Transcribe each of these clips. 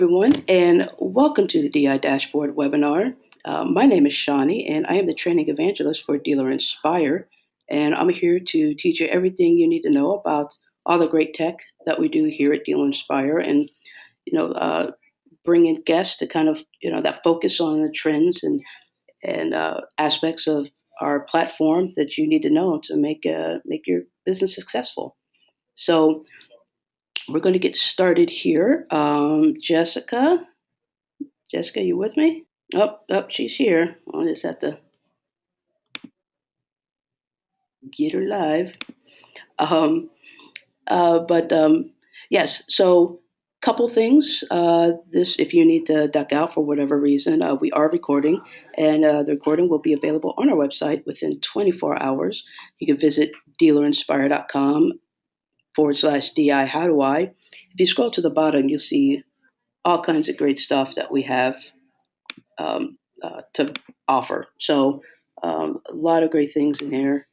everyone, and welcome to the DI Dashboard webinar. My name is Shawnee, and I am the training evangelist for Dealer Inspire. And I'm here to teach you everything you need to know about all the great tech that we do here at Dealer Inspire, and bring in guests to kind of that focus on the trends and aspects of our platform that you need to know to make your business successful. So we're going to get started here. Jessica, you with me? She's here. I'll just have to get her live. Um, but yes, so couple things. This, if you need to duck out for whatever reason, we are recording, and the recording will be available on our website within 24 hours. You can visit dealerinspire.com/DI. How do I? If you scroll to the bottom, you'll see all kinds of great stuff that we have to offer. So a lot of great things in there,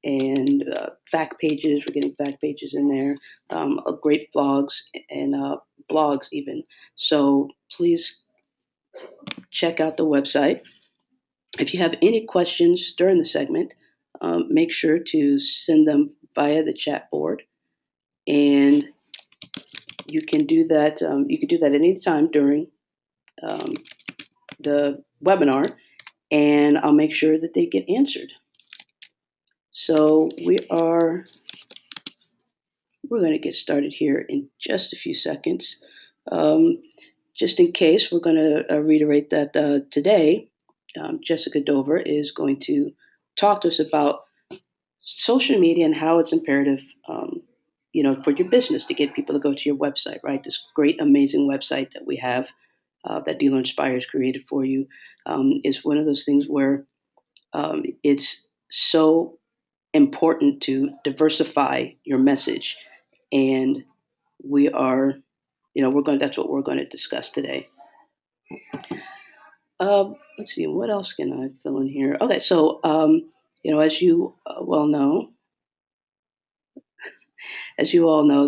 and fact pages. We're getting fact pages in there. Great blogs and blogs even. So please check out the website. If you have any questions during the segment, make sure to send them via the chat board, and you can do that. You can do that at any time during um, the webinar, and I'll make sure that they get answered. So we're going to get started here in just a few seconds. Um, just in case, we're going to reiterate that today, Jessica Dover is going to talk to us about social media and how it's imperative, for your business to get people to go to your website, right? This great, amazing website that we have that Dealer Inspire has created for you is one of those things where it's so important to diversify your message, and we are, that's what we're going to discuss today. Let's see, what else can I fill in here? Okay, so as you well know,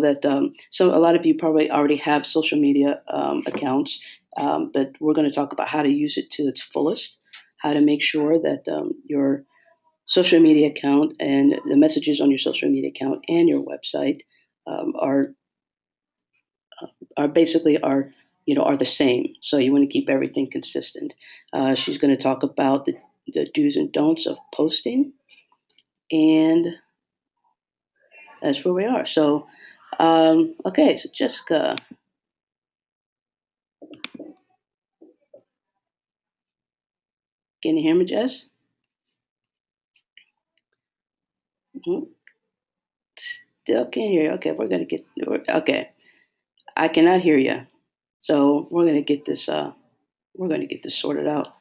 that a lot of you probably already have social media accounts, but we're going to talk about how to use it to its fullest, how to make sure that your social media account and the messages on your social media account and your website are basically are the same. So you want to keep everything consistent. She's going to talk about the do's and don'ts of posting, and that's where we are. So okay, so Jessica, can you hear me, Jess? Mhm. Still can't hear you. Okay, okay. I cannot hear you. So we're gonna get this. We're gonna get this sorted out.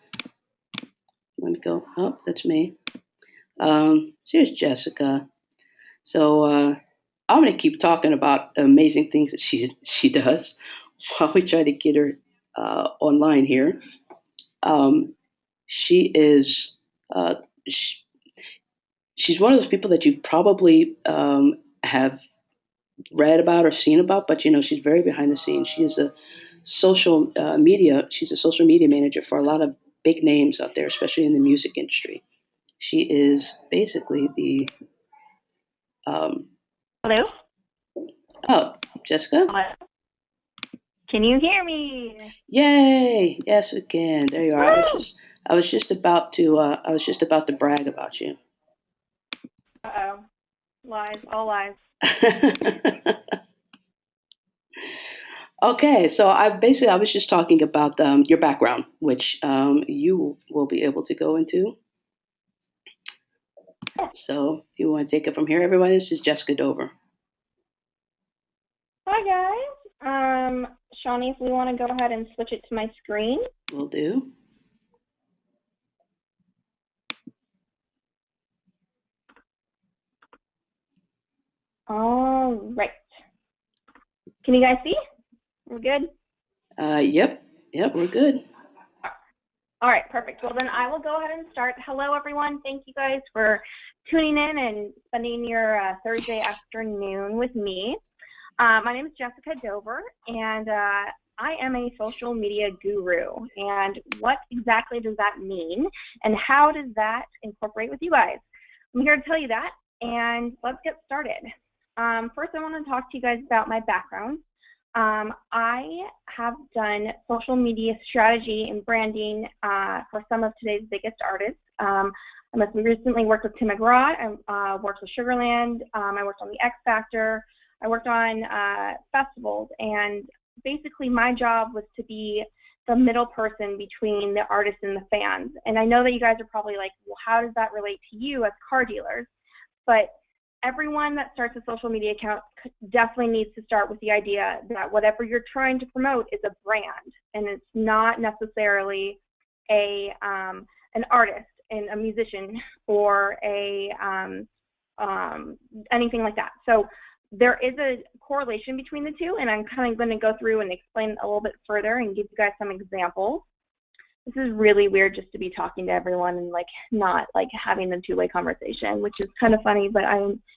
Let me go. Oh, that's me. So here's Jessica. So I'm gonna keep talking about the amazing things that she does while we try to get her online here. Um, she is. Sh She's one of those people that you've probably have read about or seen about, but she's very behind the scenes. She is a social media. She's a social media manager for a lot of big names out there, especially in the music industry. She is basically the. Um, Hello? oh, Jessica. Hello? Can you hear me? Yay! Yes, we can. There you are. Woo! I was just about to. I was just about to brag about you. Uh-oh. Lies, all lies. Okay, so I was just talking about your background, which you will be able to go into. So if you want to take it from here, everyone, this is Jessica Dover. Hi, guys. Shawnee, if we want to go ahead and switch it to my screen. Will do. All right. Can you guys see? We're good? Yep, we're good. All right, perfect. Well, then I will go ahead and start. Hello, everyone. Thank you guys for tuning in and spending your Thursday afternoon with me. My name is Jessica Dover, and I am a social media guru. And what exactly does that mean? And how does that incorporate with you guys? I'm here to tell you that, and let's get started. First, I want to talk to you guys about my background. I have done social media strategy and branding for some of today's biggest artists. I most recently worked with Tim McGraw. I worked with Sugarland. I worked on the X Factor. I worked on festivals, and basically my job was to be the middle person between the artists and the fans. And I know that you guys are probably like, well, how does that relate to you as car dealers? But everyone that starts a social media account definitely needs to start with the idea that whatever you're trying to promote is a brand, and it's not necessarily an artist and a musician or a anything like that. So there is a correlation between the two, and I'm kind of going to go through and explain a little bit further and give you guys some examples. This is really weird just to be talking to everyone and like not like having a two-way conversation, which is kind of funny, but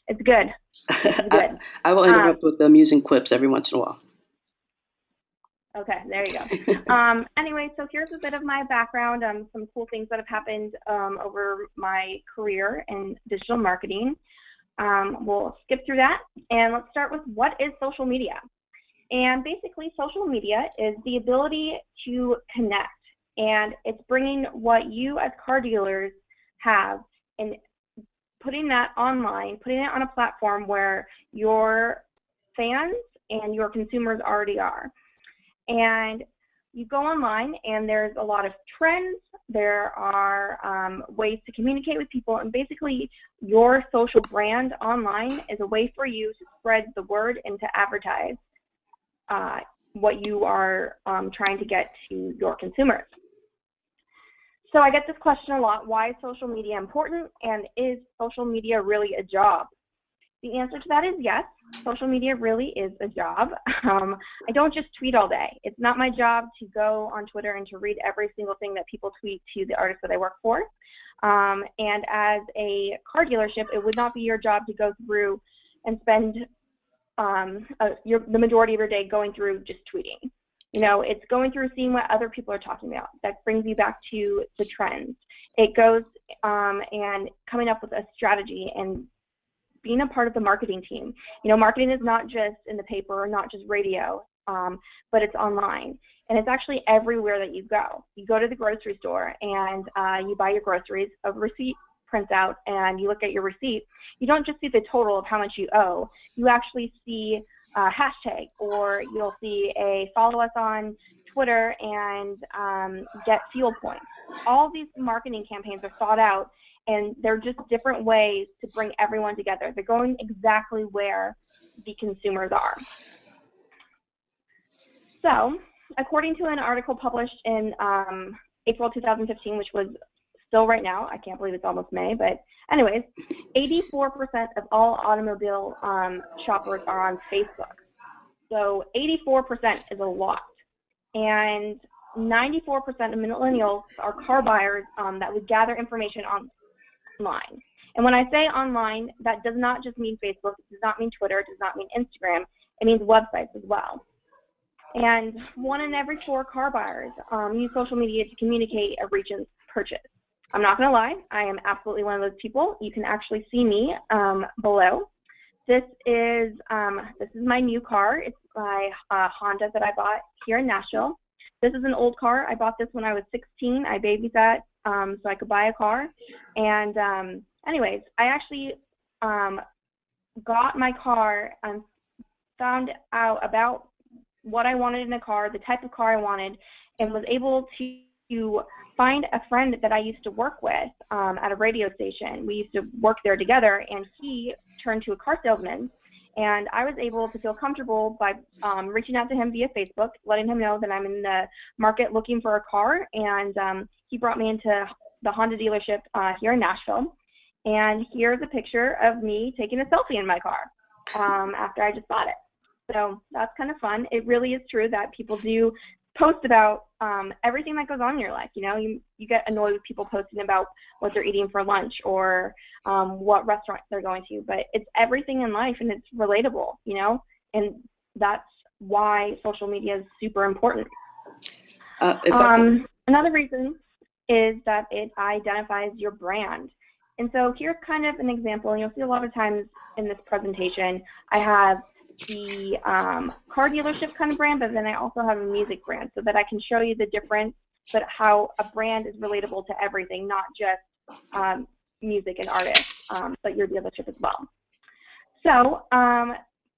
it's good. It's good. I will interrupt with amusing quips every once in a while. Okay, there you go. Anyway, so here's a bit of my background, some cool things that have happened over my career in digital marketing. We'll skip through that, and let's start with what is social media. And basically, social media is the ability to connect. And it's bringing what you as car dealers have and putting that online, putting it on a platform where your fans and your consumers already are. And you go online, and there's a lot of trends. There are ways to communicate with people. And basically, your social brand online is a way for you to spread the word and to advertise what you are trying to get to your consumers. So I get this question a lot: why is social media important, and is social media really a job? The answer to that is yes, social media really is a job. I don't just tweet all day. It's not my job to go on Twitter and to read every single thing that people tweet to the artists that I work for. And as a car dealership, it would not be your job to go through and spend the majority of your day going through just tweeting. You know, it's going through seeing what other people are talking about. That brings you back to the trends. It goes and coming up with a strategy and being a part of the marketing team. You know, marketing is not just in the paper or not just radio, but it's online. And it's actually everywhere that you go. You go to the grocery store and you buy your groceries, a receipt prints out, and you look at your receipt. You don't just see the total of how much you owe. You actually see a hashtag, or you'll see a follow us on Twitter and get fuel points. All these marketing campaigns are thought out, and they're just different ways to bring everyone together. They're going exactly where the consumers are. So, according to an article published in April 2015, which was still right now, I can't believe it's almost May, but anyways, 84% of all automobile shoppers are on Facebook. So 84% is a lot. And 94% of millennials are car buyers that would gather information online. And when I say online, that does not just mean Facebook, it does not mean Twitter, it does not mean Instagram, it means websites as well. And 1 in every 4 car buyers use social media to communicate a recent purchase. I'm not going to lie, I am absolutely one of those people. You can actually see me below. This is my new car. It's my Honda that I bought here in Nashville. This is an old car. I bought this when I was 16. I babysat so I could buy a car. And anyways, I actually got my car and found out about what I wanted in a car, the type of car I wanted, and was able to find a friend that I used to work with at a radio station. We used to work there together, and he turned to a car salesman, and I was able to feel comfortable by reaching out to him via Facebook, letting him know that I'm in the market looking for a car, and he brought me into the Honda dealership here in Nashville. And here's a picture of me taking a selfie in my car after I just bought it. So that's kind of fun. It really is true that people do post about everything that goes on in your life. You know, you get annoyed with people posting about what they're eating for lunch or what restaurant they're going to, but it's everything in life, and it's relatable, you know, and that's why social media is super important. If Another reason is that it identifies your brand. And so here's kind of an example, and you'll see a lot of times in this presentation, I have the car dealership kind of brand, but then I also have a music brand so that I can show you the difference, but how a brand is relatable to everything, not just music and artists, but your dealership as well. So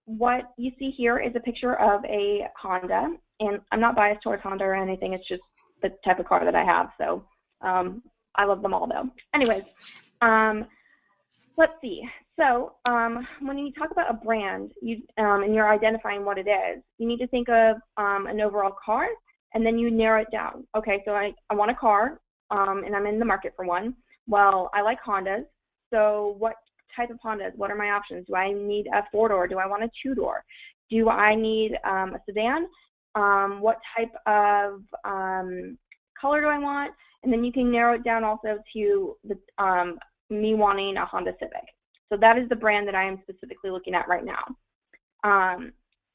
what you see here is a picture of a Honda, and I'm not biased towards Honda or anything, it's just the type of car that I have, so I love them all though. Anyways, let's see. So when you talk about a brand and you're identifying what it is, you need to think of an overall car, and then you narrow it down. Okay, so I want a car, and I'm in the market for one. Well, I like Hondas, so what type of Hondas? What are my options? Do I need a 4-door? Do I want a 2-door? Do I need a sedan? What type of color do I want? And then you can narrow it down also to the, me wanting a Honda Civic. So that is the brand that I am specifically looking at right now.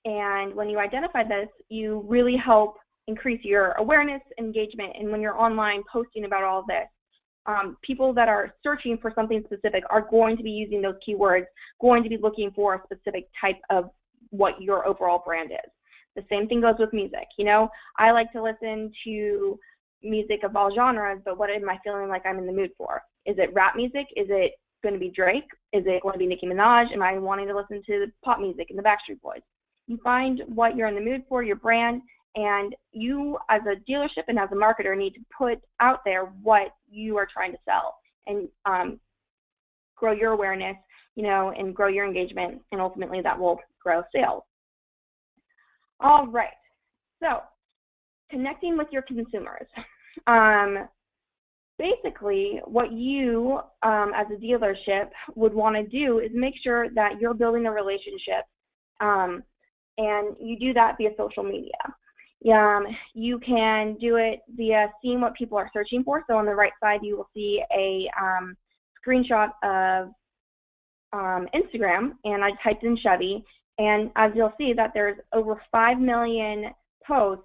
And when you identify this, you really help increase your awareness, engagement, and when you're online posting about all of this, people that are searching for something specific are going to be using those keywords, going to be looking for a specific type of what your overall brand is. The same thing goes with music. You know, I like to listen to music of all genres, but what am I feeling like I'm in the mood for? Is it rap music? Is it going to be Drake? Is it going to be Nicki Minaj? Am I wanting to listen to pop music and the Backstreet Boys? You find what you're in the mood for, your brand, and you as a dealership and as a marketer need to put out there what you are trying to sell and grow your awareness, you know, and grow your engagement, and ultimately that will grow sales. All right, so connecting with your consumers. Basically, what you as a dealership would want to do is make sure that you're building a relationship, and you do that via social media. You can do it via seeing what people are searching for. So on the right side, you will see a screenshot of Instagram, and I typed in Chevy, and as you'll see that there's over 5 million posts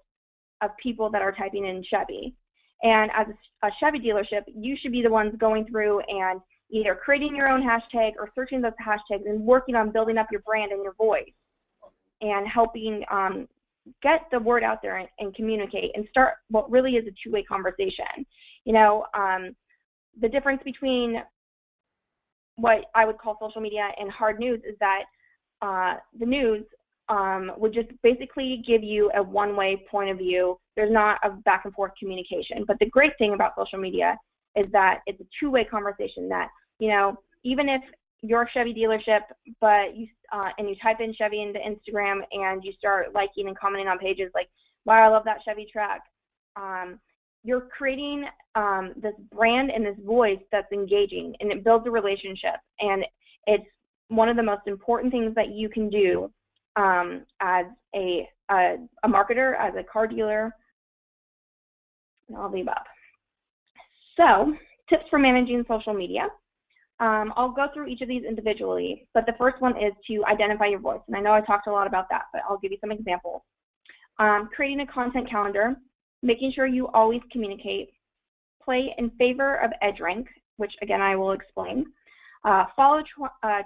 of people that are typing in Chevy. And as a Chevy dealership, you should be the ones going through and either creating your own hashtag or searching those hashtags and working on building up your brand and your voice and helping get the word out there and communicate and start what really is a two-way conversation. You know, the difference between what I would call social media and hard news is that the news would just basically give you a one-way point of view. There's not a back and forth communication. But the great thing about social media is that it's a two-way conversation that, you know, even if you're a Chevy dealership, but you and you type in Chevy into Instagram and you start liking and commenting on pages like, wow, I love that Chevy truck. You're creating this brand and this voice that's engaging, and it builds a relationship. And it's one of the most important things that you can do as a marketer, as a car dealer, and all the above. So, tips for managing social media. I'll go through each of these individually, but the first one is to identify your voice. And I know I talked a lot about that, but I'll give you some examples. Creating a content calendar, making sure you always communicate, play in favor of edge rank, which again I will explain, follow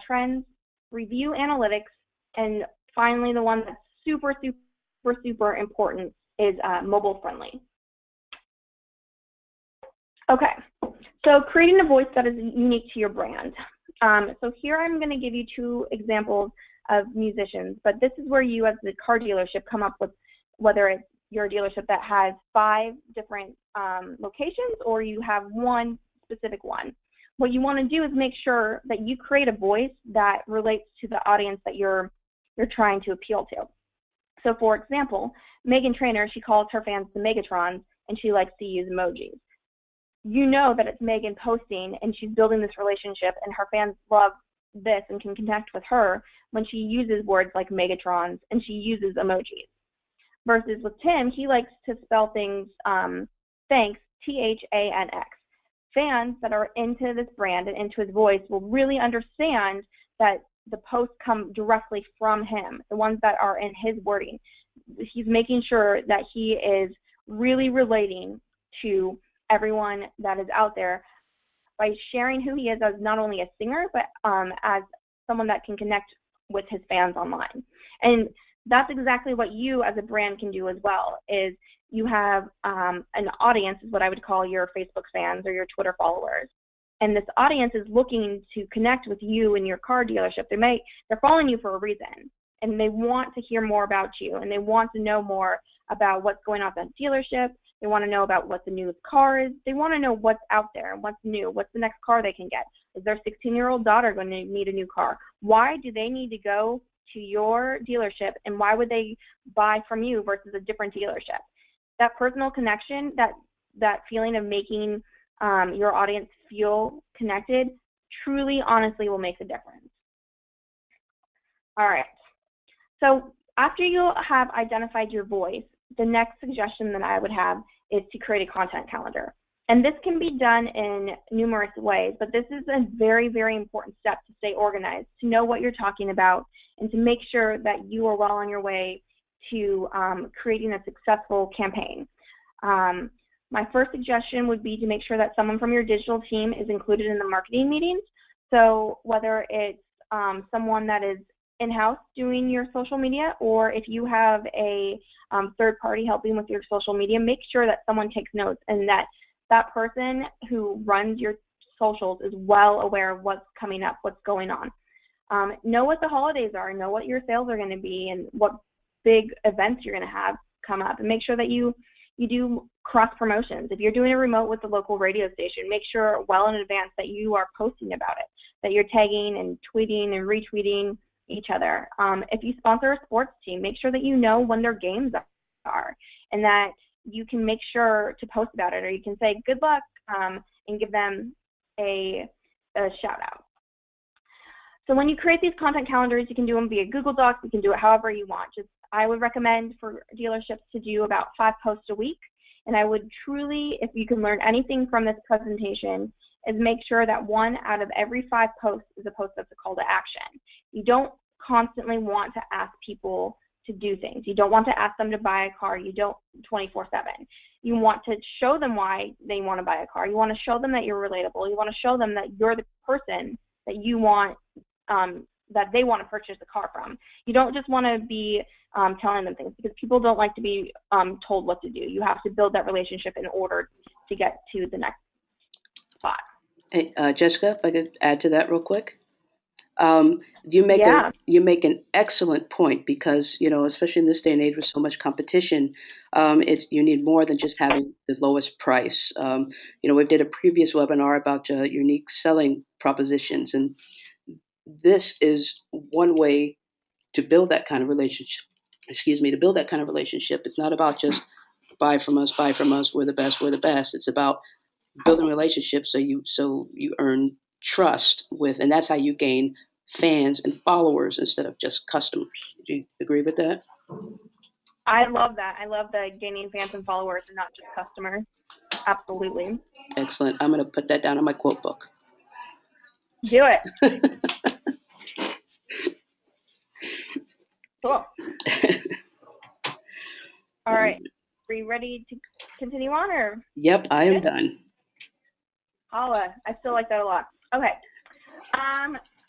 trends, review analytics, and finally the one that's super, super, super important is mobile friendly. Okay, so creating a voice that is unique to your brand. So here I'm going to give you two examples of musicians, but this is where you as the car dealership come up with, whether it's your dealership that has 5 different locations or you have one specific one. What you want to do is make sure that you create a voice that relates to the audience that you're trying to appeal to. So for example, Megan Trainor, she calls her fans the Megatrons, and she likes to use emojis. You know that it's Megan posting and she's building this relationship, and her fans love this and can connect with her when she uses words like Megatrons and she uses emojis. Versus with Tim, he likes to spell things thanks, T-H-A-N-X. Fans that are into this brand and into his voice will really understand that the posts come directly from him, the ones that are in his wording. He's making sure that he is really relating to everyone that is out there by sharing who he is as not only a singer, but as someone that can connect with his fans online. And that's exactly what you as a brand can do as well, is you have an audience, is what I would call your Facebook fans or your Twitter followers. And this audience is looking to connect with you and your car dealership. They're following you for a reason, and they want to hear more about you, and they want to know more about what's going on at that dealership. They want to know about what the newest car is. They want to know what's out there and what's new. What's the next car they can get? Is their 16-year-old daughter going to need a new car? Why do they need to go to your dealership, and why would they buy from you versus a different dealership? That personal connection, that feeling of making your audience feel connected, truly, honestly, will make a difference. All right. So after you have identified your voice, the next suggestion that I would have is to create a content calendar. And this can be done in numerous ways, but this is a very, very important step to stay organized, to know what you're talking about, and to make sure that you are well on your way to creating a successful campaign. My first suggestion would be to make sure that someone from your digital team is included in the marketing meetings. So whether it's someone that is in-house doing your social media, or if you have a third party helping with your social media, make sure that someone takes notes and that person who runs your socials is well aware of what's coming up, what's going on. Know what the holidays are, know what your sales are going to be, and what big events you're going to have come up, and make sure that you do cross promotions. If you're doing a remote with the local radio station, make sure well in advance that you are posting about it, that you're tagging and tweeting and retweeting each other. If you sponsor a sports team, make sure that you know when their games are, and that you can make sure to post about it, or you can say good luck and give them a shout out. So when you create these content calendars, you can do them via Google Docs, you can do it however you want. I would recommend for dealerships to do about 5 posts a week, and I would truly, if you can learn anything from this presentation, is make sure that 1 out of every 5 posts is a post that's a call to action. You don't constantly want to ask people to do things. You don't want to ask them to buy a car. You don't 24/7. You want to show them why they want to buy a car. You want to show them that you're relatable. You want to show them that you're the person that you want, that they want to purchase a car from. You don't just want to be telling them things, because people don't like to be told what to do. You have to build that relationship in order to get to the next spot. Hey, Jessica, if I could add to that real quick. You make an excellent point, because especially in this day and age with so much competition, you need more than just having the lowest price. We did a previous webinar about unique selling propositions, and this is one way to build that kind of relationship. To build that kind of relationship. It's not about just buy from us, we're the best. It's about building relationships so you earn trust with, and that's how you gain fans and followers instead of just customers. Do you agree with that? I love that. I love the gaining fans and followers and not just customers. Absolutely. Excellent. I'm going to put that down in my quote book. Do it. Cool. All right. Are you ready to continue on, or? Yep, I am done. Holla. I still like that a lot. Okay.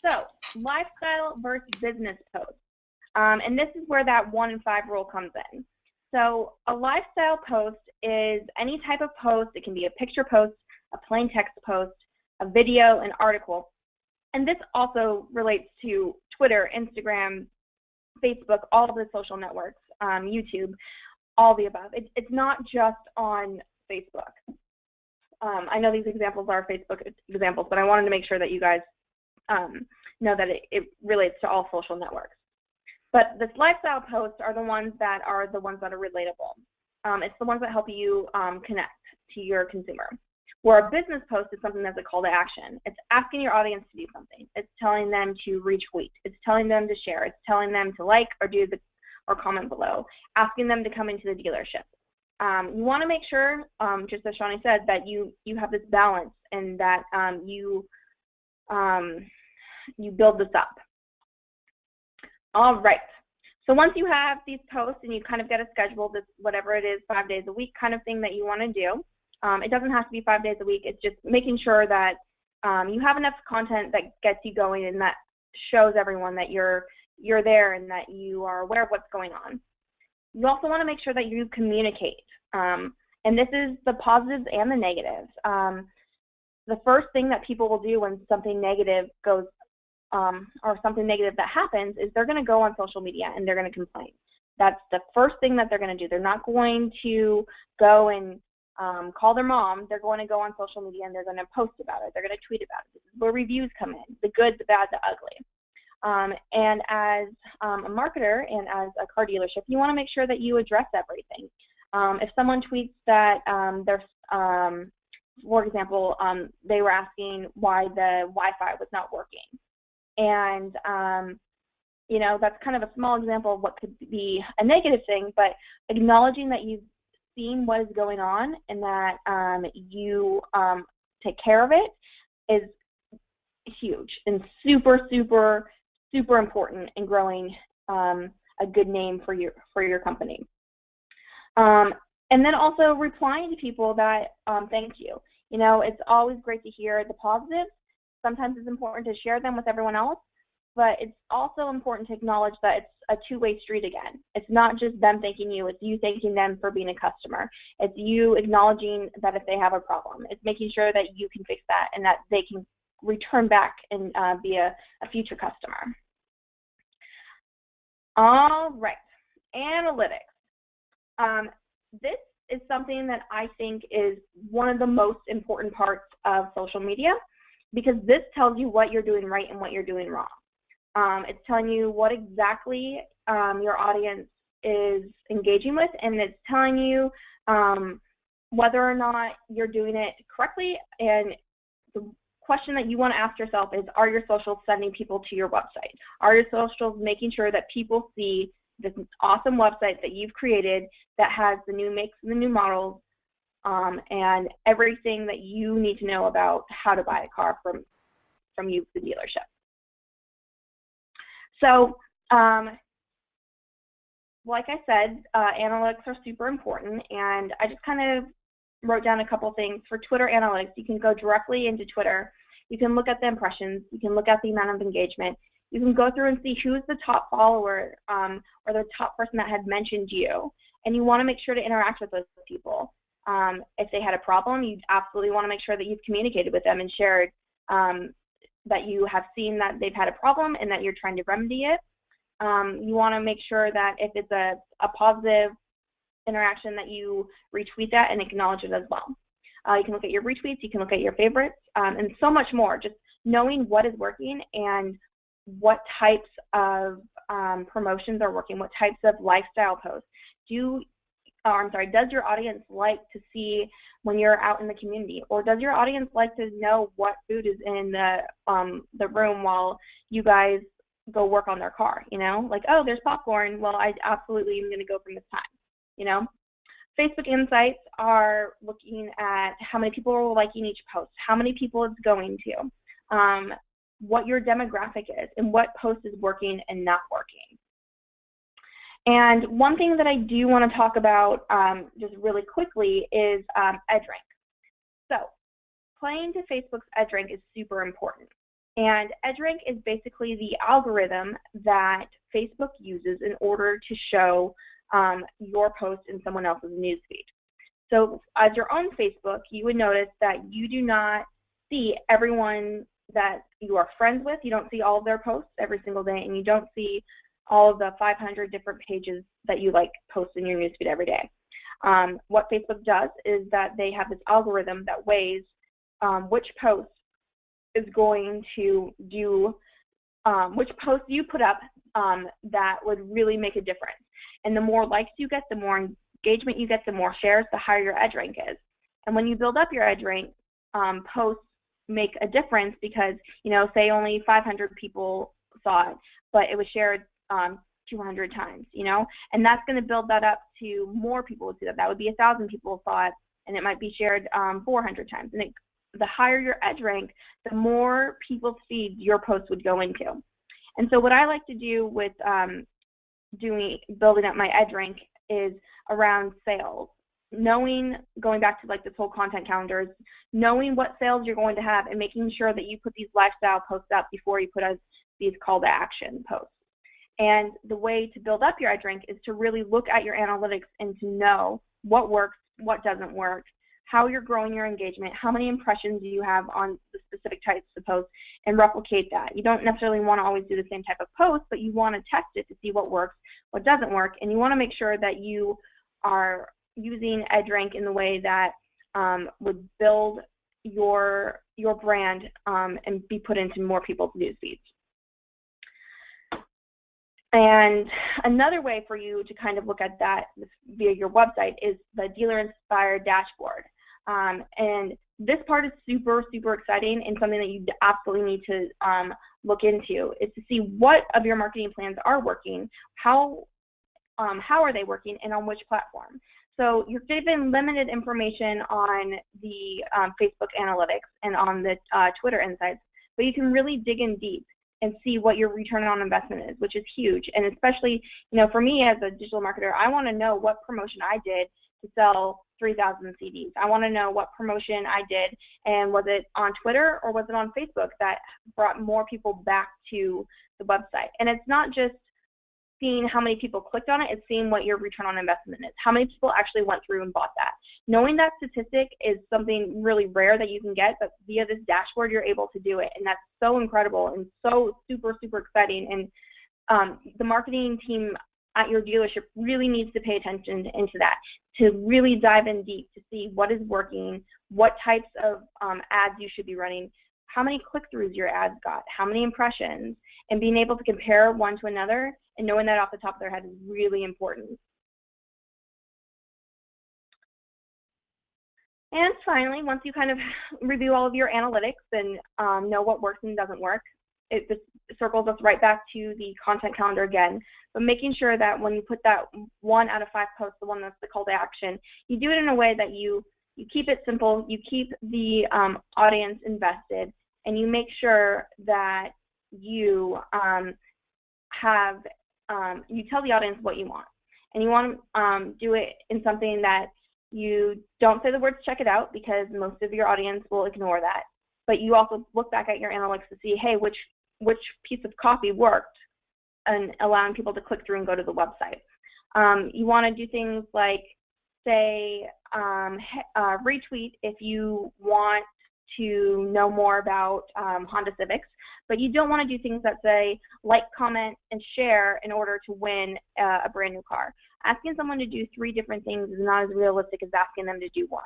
So lifestyle versus business posts. And this is where that 1 in 5 rule comes in. So a lifestyle post is any type of post. It can be a picture post, a plain text post, a video, an article. And this also relates to Twitter, Instagram, Facebook, all the social networks, YouTube, all the above. It's not just on Facebook. I know these examples are Facebook examples, but I wanted to make sure that you guys know that it relates to all social networks. But the lifestyle posts are the ones that are relatable. It's the ones that help you connect to your consumer. Where a business post is something that's a call to action. It's asking your audience to do something. It's telling them to retweet. It's telling them to share. It's telling them to like or comment below. Asking them to come into the dealership. You want to make sure, just as Shawnee said, that you have this balance, and that you build this up. All right. So once you have these posts and you kind of get a schedule, this whatever it is, 5 days a week kind of thing that you want to do, it doesn't have to be 5 days a week. It's just making sure that you have enough content that gets you going and that shows everyone that you're there and that you are aware of what's going on. You also want to make sure that you communicate. And this is the positives and the negatives. The first thing that people will do when something negative goes or something negative that happens is they're going to go on social media and they're going to complain. That's the first thing that they're going to do. They're not going to go and call their mom. They're going to go on social media and they're going to post about it. They're going to tweet about it. This is where reviews come in, the good, the bad, the ugly. And as a marketer and as a car dealership, you want to make sure that you address everything. If someone tweets that for example, they were asking why the Wi-Fi was not working. And, you know, that's kind of a small example of what could be a negative thing, but acknowledging that you've seen what is going on and that you take care of it is huge and super, super, super important in growing a good name for your company. And then also replying to people that thank you. You know, it's always great to hear the positives. Sometimes it's important to share them with everyone else, but it's also important to acknowledge that it's a two-way street again. It's not just them thanking you, it's you thanking them for being a customer. It's you acknowledging that if they have a problem. It's making sure that you can fix that and that they can return back and be a future customer. All right, analytics. This is something that I think is one of the most important parts of social media, because this tells you what you're doing right and what you're doing wrong. It's telling you what exactly your audience is engaging with, and it's telling you whether or not you're doing it correctly. And the question that you want to ask yourself is, are your socials sending people to your website? Are your socials making sure that people see this awesome website that you've created that has the new makes and the new models and everything that you need to know about how to buy a car from you, the dealership? So, like I said, analytics are super important, and I just kind of wrote down a couple things. For Twitter analytics, you can go directly into Twitter. You can look at the impressions. You can look at the amount of engagement. You can go through and see who's the top follower or the top person that had mentioned you, and you want to make sure to interact with those people. If they had a problem, you absolutely want to make sure that you've communicated with them and shared that you have seen that they've had a problem and that you're trying to remedy it. You want to make sure that if it's a positive interaction that you retweet that and acknowledge it as well. You can look at your retweets, you can look at your favorites, and so much more. Just knowing what is working and what types of promotions are working, what types of lifestyle posts. Does your audience like to see when you're out in the community, or does your audience like to know what food is in the room while you guys go work on their car? You know, like, oh, there's popcorn. Well, I absolutely am going to go from this time. You know, Facebook Insights are looking at how many people are liking each post, how many people it's going to, what your demographic is, and what post is working and not working. And one thing that I do want to talk about just really quickly is EdgeRank. So playing to Facebook's EdgeRank is super important. And EdgeRank is basically the algorithm that Facebook uses in order to show your post in someone else's newsfeed. So as your own Facebook, you would notice that you do not see everyone that you are friends with. You don't see all of their posts every single day, and you don't see all of the 500 different pages that you like post in your newsfeed every day. What Facebook does is that they have this algorithm that weighs which post is going to do, which post you put up that would really make a difference. And the more likes you get, the more engagement you get, the more shares, the higher your edge rank is. And when you build up your edge rank, posts make a difference because, you know, say only 500 people saw it, but it was shared 200 times, you know, and that's going to build that up to more people would see that. That would be 1,000 people saw it, and it might be shared 400 times. And the higher your edge rank, the more people's feeds your post would go into. And so what I like to do with building up my edge rank is around sales. Knowing, going back to like this whole content calendars, knowing what sales you're going to have and making sure that you put these lifestyle posts up before you put out these call to action posts. And the way to build up your edge rank is to really look at your analytics and to know what works, what doesn't work, how you're growing your engagement, how many impressions you have on the specific types of posts, and replicate that. You don't necessarily want to always do the same type of post, but you want to test it to see what works, what doesn't work, and you want to make sure that you are using EdgeRank in the way that would build your brand and be put into more people's news feeds. And another way for you to kind of look at that via your website is the Dealer Inspired Dashboard. And this part is super, super exciting and something that you absolutely need to look into, is to see what of your marketing plans are working, how are they working, and on which platform. So you're given limited information on the Facebook analytics and on the Twitter insights, but you can really dig in deep and see what your return on investment is, which is huge. And especially, you know, for me as a digital marketer, I want to know what promotion I did to sell 3,000 CDs. I want to know what promotion I did, and was it on Twitter or was it on Facebook that brought more people back to the website. And it's not just seeing how many people clicked on it, it's seeing what your return on investment is. How many people actually went through and bought that? Knowing that statistic is something really rare that you can get, but via this dashboard, you're able to do it. And that's so incredible and so super, super exciting. And the marketing team at your dealership really needs to pay attention into that, to really dive in deep to see what is working, what types of ads you should be running, how many click-throughs your ads got, how many impressions, and being able to compare one to another and knowing that off the top of their head is really important. And finally, once you kind of review all of your analytics and know what works and doesn't work, it just circles us right back to the content calendar again, but making sure that when you put that 1 out of 5 posts, the one that's the call to action, you do it in a way that you keep it simple, you keep the audience invested, and you make sure that you you tell the audience what you want. And you want to do it in something that you don't say the words check it out, because most of your audience will ignore that. But you also look back at your analytics to see, hey, which piece of copy worked, and allowing people to click through and go to the website. You want to do things like, say, retweet if you want to know more about Honda Civics, but you don't want to do things that say like, comment, and share in order to win a brand new car. Asking someone to do 3 different things is not as realistic as asking them to do 1.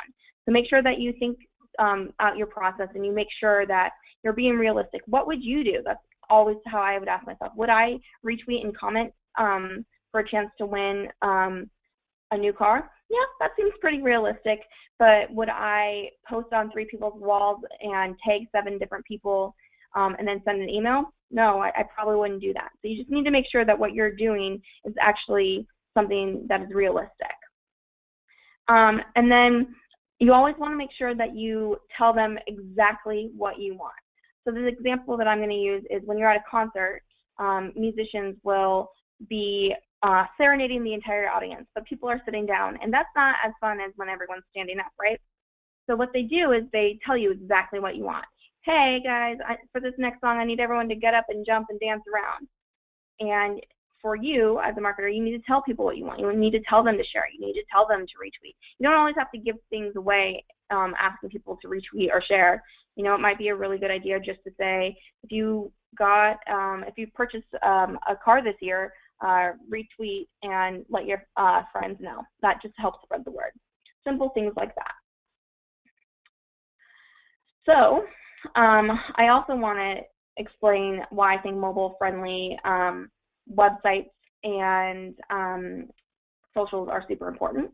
So make sure that you think out your process, and you make sure that you're being realistic. What would you do? That's always how I would ask myself. Would I retweet and comment for a chance to win a new car? Yeah, that seems pretty realistic. But would I post on 3 people's walls and tag 7 different people and then send an email? No, I probably wouldn't do that. So you just need to make sure that what you're doing is actually something that is realistic. And then you always want to make sure that you tell them exactly what you want. So the example that I'm going to use is when you're at a concert, musicians will be serenading the entire audience, but people are sitting down, and that's not as fun as when everyone's standing up, right? So what they do is they tell you exactly what you want. Hey guys, for this next song, I need everyone to get up and jump and dance around. And for you as a marketer, you need to tell people what you want. You need to tell them to share. You need to tell them to retweet. You don't always have to give things away asking people to retweet or share. You know, it might be a really good idea just to say, if you purchased a car this year, retweet and let your friends know. That just helps spread the word. Simple things like that. So I also want to explain why I think mobile-friendly websites and socials are super important.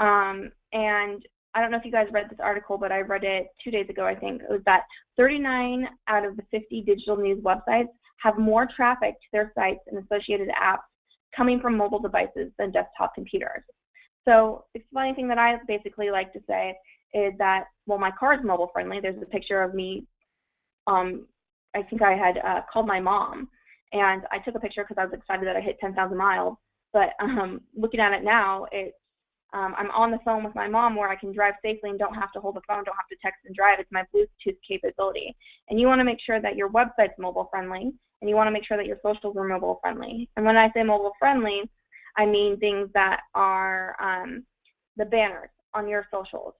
And I don't know if you guys read this article, but I read it 2 days ago, I think. It was that 39 out of the 50 digital news websites have more traffic to their sites and associated apps coming from mobile devices than desktop computers. So the funny thing that I basically like to say is that, well, my car is mobile friendly. There's a picture of me, I think I had called my mom, And I took a picture because I was excited that I hit 10,000 miles. But looking at it now, I'm on the phone with my mom where I can drive safely and don't have to hold the phone, don't have to text and drive. It's my Bluetooth capability. And you want to make sure that your website's mobile friendly, and you want to make sure that your socials are mobile friendly. And when I say mobile friendly, I mean things that are the banners on your socials.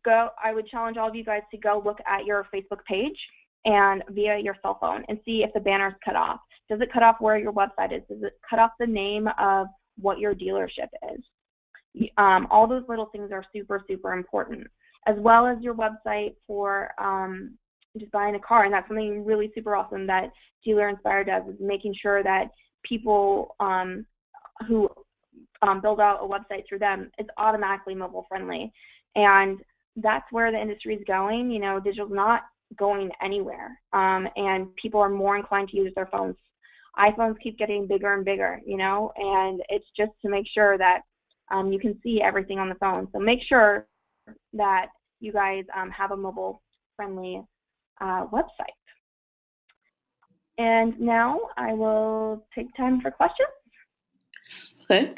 I would challenge all of you guys to go look at your Facebook page and via your cell phone and see if the banner's cut off. Does it cut off where your website is? Does it cut off the name of what your dealership is? All those little things are super, super important, as well as your website for just buying a car. And that's something really super awesome that Dealer Inspire does, is making sure that people who build out a website through them is automatically mobile friendly. And that's where the industry is going. You know, digital's not going anywhere, and people are more inclined to use their phones. iPhones keep getting bigger and bigger, you know, and it's just to make sure that you can see everything on the phone. So make sure that you guys have a mobile-friendly website. And now I will take time for questions. Okay.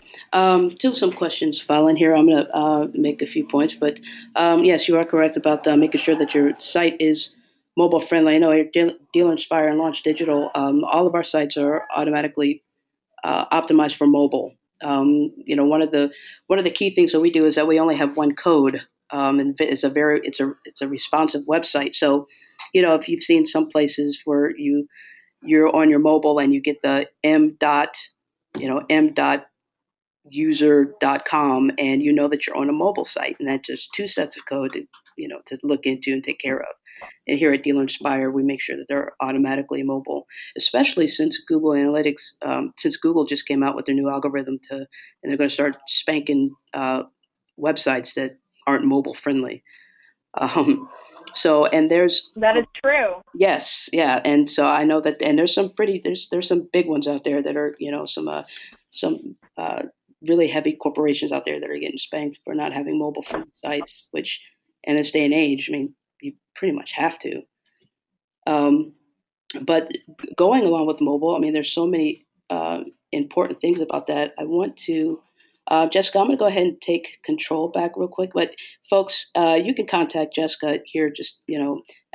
Still some questions following here. I'm going to make a few points, but yes, you are correct about making sure that your site is mobile friendly. I know your Dealer Inspire and Launch Digital, all of our sites are automatically optimized for mobile. You know, one of the key things that we do is that we only have one code, and it's a responsive website. So, you know, if you've seen some places where you're on your mobile and you get the m dot user.com, and you know that you're on a mobile site, and that's just two sets of code to look into and take care of. And here at Dealer Inspire, we make sure that they're automatically mobile, especially since Google Analytics, since Google just came out with their new algorithm and they're going to start spanking websites that aren't mobile friendly. And That is true. yes, yeah, and so I know that, and there's some big ones out there that are some really heavy corporations out there that are getting spanked for not having mobile friendly sites, which in this day and age, I mean, you pretty much have to. Um, but going along with mobile, I mean, there's so many important things about that. I want to, Jessica, I'm going to go ahead and take control back real quick. But folks, you can contact Jessica here, just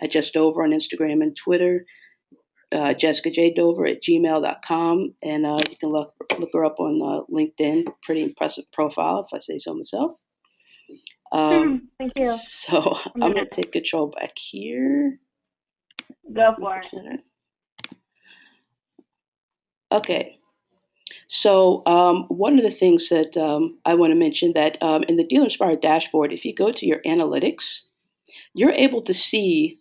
at Just Over on Instagram and Twitter, Jessica J Dover at gmail.com, and you can look her up on LinkedIn. Pretty impressive profile, if I say so myself. Thank you. So I'm going to take control back here. Go for it. Okay. So one of the things that I want to mention that in the Dealer Inspired dashboard, if you go to your analytics, you're able to see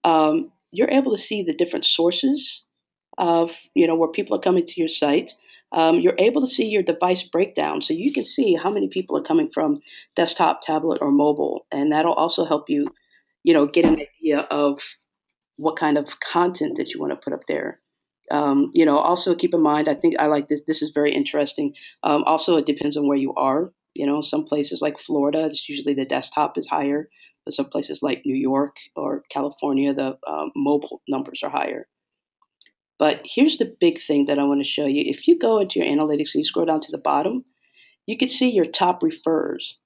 the different sources of where people are coming to your site. You're able to see your device breakdown, so you can see how many people are coming from desktop, tablet, or mobile, and that'll also help you, get an idea of what kind of content that you want to put up there. Also keep in mind, I think I like this. This is very interesting. Also, it depends on where you are. Some places like Florida, it's usually the desktop is higher, but some places like New York or California, the mobile numbers are higher. But here's the big thing that I want to show you. If you go into your analytics and you scroll down to the bottom, you can see your top refers.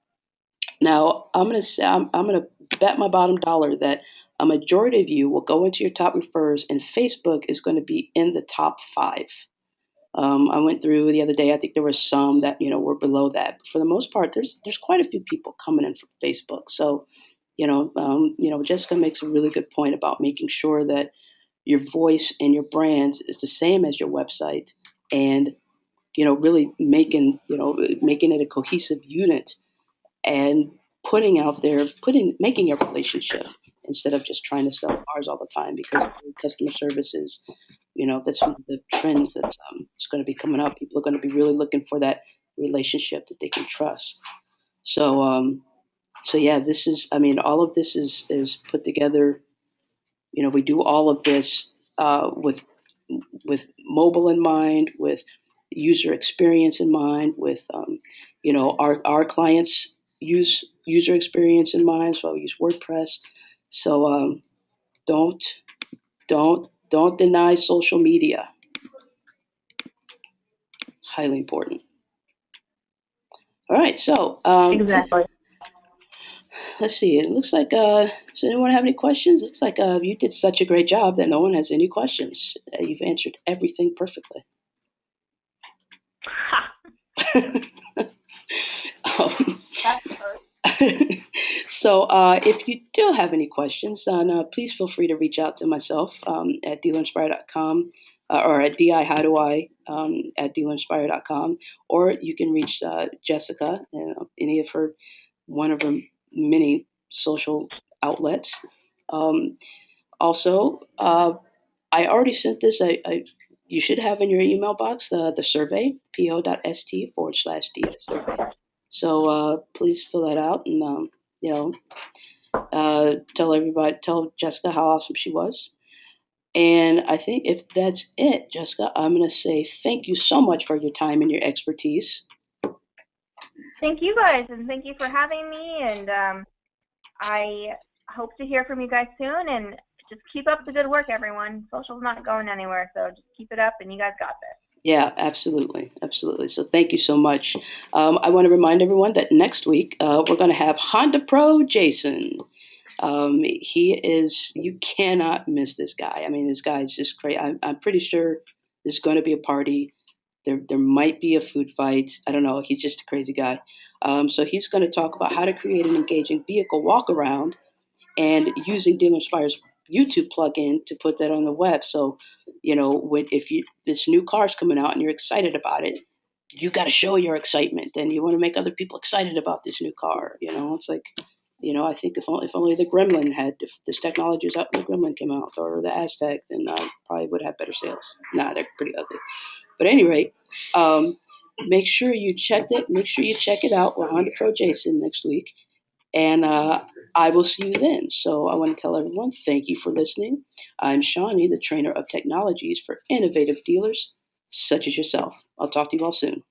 Now, I'm going to bet my bottom dollar that a majority of you will go into your top refers, and Facebook is going to be in the top 5. I went through the other day. I think there were some that were below that. But for the most part, there's quite a few people coming in from Facebook. So, Jessica makes a really good point about making sure that your voice and your brand is the same as your website, and really making it a cohesive unit, and making a relationship instead of just trying to sell cars all the time, because customer service is that's one of the trends that's going to be coming up. People are going to be really looking for that relationship that they can trust. So yeah, this is, I mean, all of this is put together. We do all of this with mobile in mind, with user experience in mind, with our clients use user experience in mind, so we use WordPress. So don't deny social media. highly important. All right, so Exactly. let's see. It looks like, does anyone have any questions? It looks like you did such a great job that no one has any questions. You've answered everything perfectly. um, That's first. so if you do have any questions, then please feel free to reach out to myself at dealerinspire.com or at dihowdoi at dealerinspire.com, or you can reach Jessica, any of her one of her many social outlets. Um, Also, I already sent this. You should have in your email box the survey, po.st/d survey. So please fill that out and you know tell Jessica how awesome she was. And I think if that's it, Jessica, I'm going to say thank you so much for your time and your expertise. Thank you guys, and thank you for having me. And I hope to hear from you guys soon. And just keep up the good work, everyone. Social's not going anywhere, so just keep it up, and you guys got this. Yeah, absolutely. Absolutely. So thank you so much. I want to remind everyone that next week we're going to have Honda Pro Jason. He is, you cannot miss this guy. I mean, this guy is just crazy. I'm pretty sure there's going to be a party. There might be a food fight. I don't know. He's just a crazy guy. So he's going to talk about how to create an engaging vehicle walk around and using Dealer Inspire's YouTube plugin to put that on the web. So, if this new car is coming out and you're excited about it, you got to show your excitement, and you want to make other people excited about this new car. It's like, I think if only the Gremlin if this technology was out when the Gremlin came out, or the Aztec, then probably would have better sales. Nah, they're pretty ugly. But at any rate, make sure you check it. Make sure you check it out. We're on to Pro Jason next week. And I will see you then. So I want to tell everyone thank you for listening. I'm Shawnee, the trainer of technologies for innovative dealers such as yourself. I'll talk to you all soon.